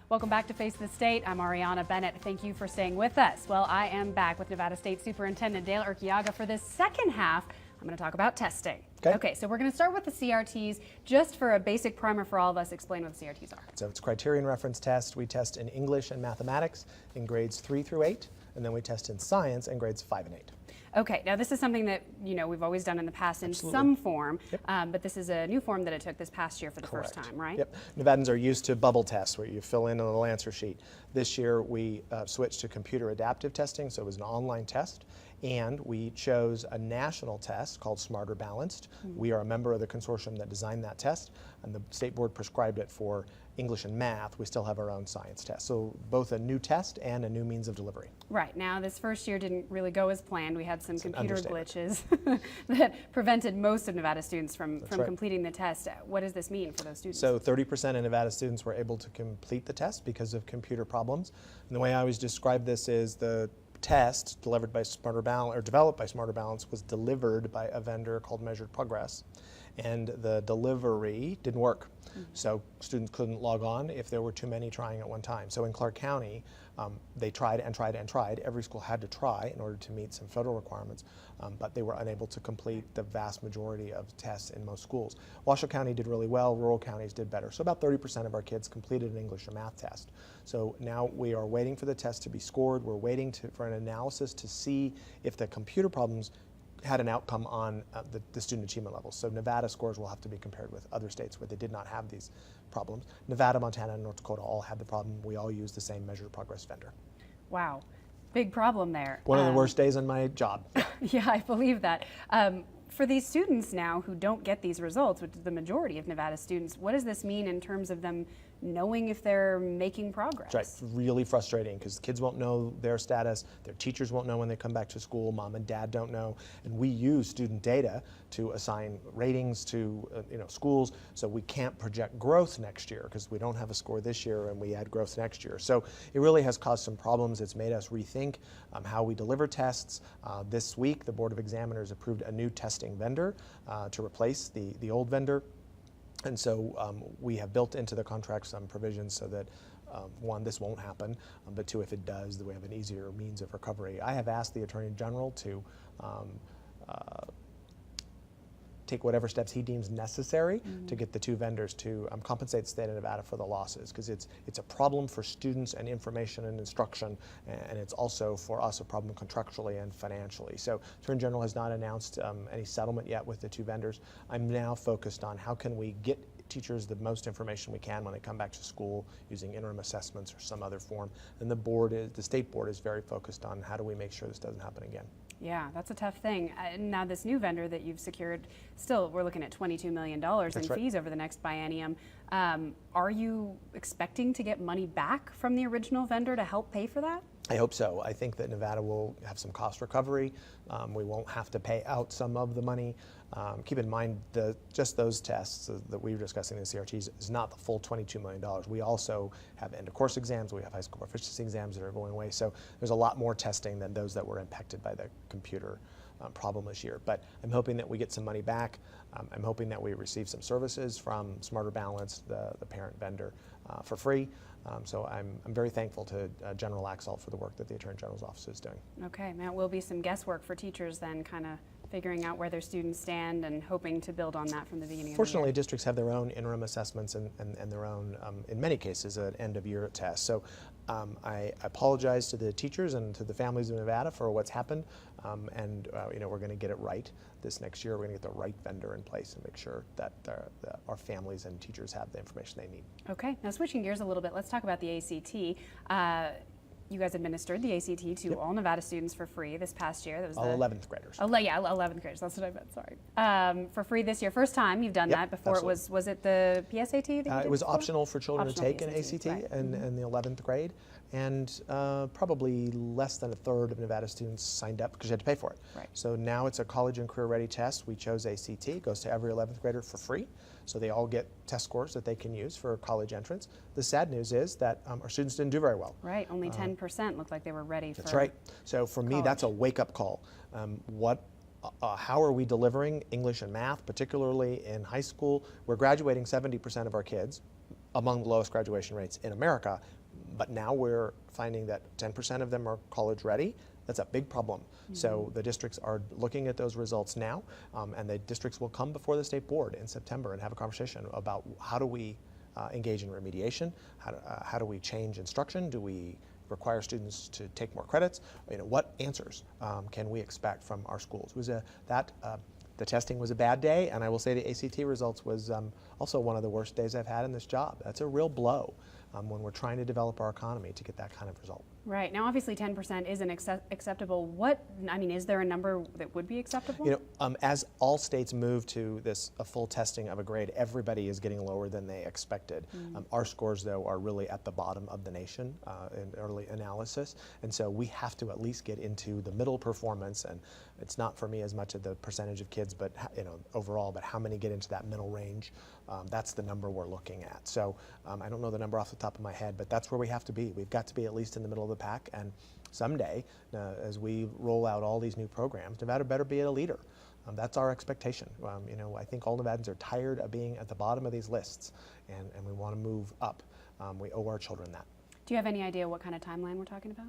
Welcome back to Face the State. I'm Ariana Bennett. Thank you for staying with us. Well, I am back with Nevada State Superintendent Dale Urquiaga for this second half. I'm going to talk about testing. Okay, so we're going to start with the CRTs. Just for a basic primer for all of us, explain what the CRTs are. So it's criterion reference test. We test in English and mathematics in grades 3 through 8, and then we test in science in grades 5 and 8. Okay, now this is something that we've always done in the past in some form, but this is a new form that it took this past year for the first time, right? Yep. Nevadans are used to bubble tests where you fill in a little answer sheet. This year we switched to computer adaptive testing, so it was an online test, and we chose a national test called Smarter Balanced. We are a member of the consortium that designed that test, and the state board prescribed it for English and math. We still have our own science test. So both a new test and a new means of delivery. Right. Now this first year didn't really go as planned. We had some computer glitches that prevented most of Nevada students from completing the test. What does this mean for those students? So 30% of Nevada students were able to complete the test because of computer problems. And the way I always describe this is the test delivered by Smarter Balance, or developed by Smarter Balance, was delivered by a vendor called Measured Progress, and the delivery didn't work. So students couldn't log on if there were too many trying at one time. So in Clark County, they tried and tried and tried. Every school had to try in order to meet some federal requirements, but they were unable to complete the vast majority of tests in most schools. Washoe County did really well, rural counties did better. So about 30% of our kids completed an English or math test. So now we are waiting for the test to be scored. We're waiting for an analysis to see if the computer problems had an outcome on the student achievement levels. So Nevada scores will have to be compared with other states where they did not have these problems. Nevada, Montana, and North Dakota all had the problem. We all use the same Measured Progress vendor. Wow, big problem there. One of the worst days on my job. Yeah, I believe that. For these students now who don't get these results, which is the majority of Nevada students, what does this mean in terms of them knowing if they're making progress? That's right, really frustrating because kids won't know their status, their teachers won't know when they come back to school, mom and dad don't know, and we use student data to assign ratings to schools, so we can't project growth next year because we don't have a score this year and we add growth next year. So it really has caused some problems. It's made us rethink how we deliver tests. This week the Board of Examiners approved a new testing vendor to replace the old vendor. And so we have built into the contract some provisions so that, one, this won't happen, but two, if it does, we have an easier means of recovery. I have asked the Attorney General to take whatever steps he deems necessary to get the two vendors to compensate the state of Nevada for the losses, because it's a problem for students and information and instruction, and it's also for us a problem contractually and financially. So Attorney General has not announced any settlement yet with the two vendors. I'm now focused on how can we get teachers the most information we can when they come back to school using interim assessments or some other form. And the state board is very focused on how do we make sure this doesn't happen again. Yeah, that's a tough thing. Now this new vendor that you've secured, still we're looking at $22 million in fees over the next biennium. Are you expecting to get money back from the original vendor to help pay for that? I hope so. I think that Nevada will have some cost recovery. We won't have to pay out some of the money. Keep in mind that just those tests that we were discussing in the CRTs is not the full $22 million. We also have end of course exams, we have high school proficiency exams that are going away. So there's a lot more testing than those that were impacted by the computer problem this year. But I'm hoping that we get some money back. I'm hoping that we receive some services from Smarter Balance, the parent vendor, for free. So I'm very thankful to General Axel for the work that the Attorney General's office is doing. Okay, that will be some guesswork for teachers then, kind of figuring out where their students stand and hoping to build on that from the beginning. Fortunately, districts have their own interim assessments and their own, in many cases, an end-of-year test. So I apologize to the teachers and to the families of Nevada for what's happened, and we're going to get it right this next year. We're going to get the right vendor in place and make sure that our families and teachers have the information they need. Okay, now switching gears a little bit, let's talk about the ACT. You guys administered the ACT to all Nevada students for free this past year. That was all 11th graders. Oh, yeah, 11th graders. That's what I meant. Sorry. For free this year. First time you've done that. Before absolutely. Was it the PSAT that you did it was before? optional for children to take an ACT in the 11th grade, and probably less than a third of Nevada students signed up because you had to pay for it. Right. So now it's a college and career ready test. We chose ACT. It goes to every 11th grader for free. So they all get test scores that they can use for college entrance. The sad news is that our students didn't do very well. Right, only 10% looked like they were ready for That's right. So for me, that's a wake-up call. How are we delivering English and math, particularly in high school? We're graduating 70% of our kids, among the lowest graduation rates in America, But now we're finding that 10% of them are college ready. That's a big problem. So the districts are looking at those results now, and the districts will come before the state board in September and have a conversation about how do we engage in remediation, how do we change instruction, do we require students to take more credits, what answers can we expect from our schools. The testing was a bad day, and I will say the ACT results was also one of the worst days I've had in this job. That's a real blow when we're trying to develop our economy to get that kind of result. Right. Now, obviously, 10% isn't acceptable. Is there a number that would be acceptable? As all states move to a full testing of a grade, everybody is getting lower than they expected. Our scores, though, are really at the bottom of the nation in early analysis, and so we have to at least get into the middle performance. And it's not for me as much of the percentage of kids, but overall, but how many get into that middle range. That's the number we're looking at. So I don't know the number off the top of my head, but that's where we have to be. We've got to be at least in the middle of the pack, and someday, as we roll out all these new programs, Nevada better be a leader. That's our expectation. I think all Nevadans are tired of being at the bottom of these lists, and we want to move up. We owe our children that. Do you have any idea what kind of timeline we're talking about?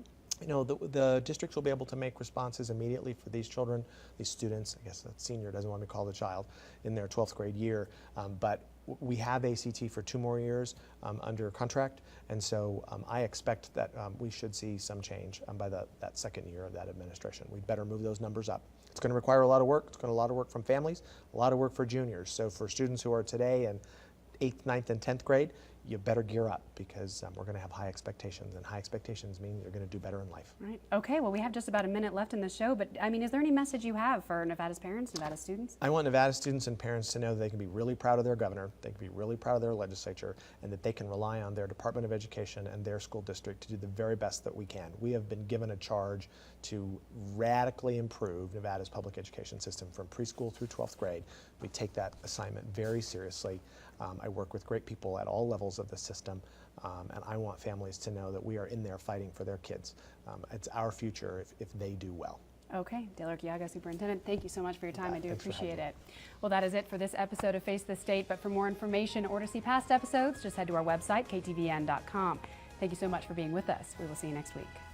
The districts will be able to make responses immediately for these children, these students. I guess that senior doesn't want to be called a child in their 12th grade year, but we have ACT for 2 more years under contract, and so I expect that we should see some change by that second year of that administration. We'd better move those numbers up. It's going to require a lot of work. It's going to a lot of work from families, a lot of work for juniors. So for students who are today in 8th, 9th, and 10th grade, you better gear up, because we're going to have high expectations, and high expectations mean you're going to do better in life. Right. Okay, well, we have just about a minute left in the show, but is there any message you have for Nevada's parents, Nevada students? I want Nevada students and parents to know that they can be really proud of their governor, they can be really proud of their legislature, and that they can rely on their Department of Education and their school district to do the very best that we can. We have been given a charge to radically improve Nevada's public education system from preschool through 12th grade. We take that assignment very seriously. I work with great people at all levels of the system, and I want families to know that we are in there fighting for their kids. It's our future if they do well. Okay, Dale Urquiaga, Superintendent, thank you so much for your time. I do appreciate it. Well, that is it for this episode of Face the State, but for more information or to see past episodes, just head to our website, ktvn.com. Thank you so much for being with us. We will see you next week.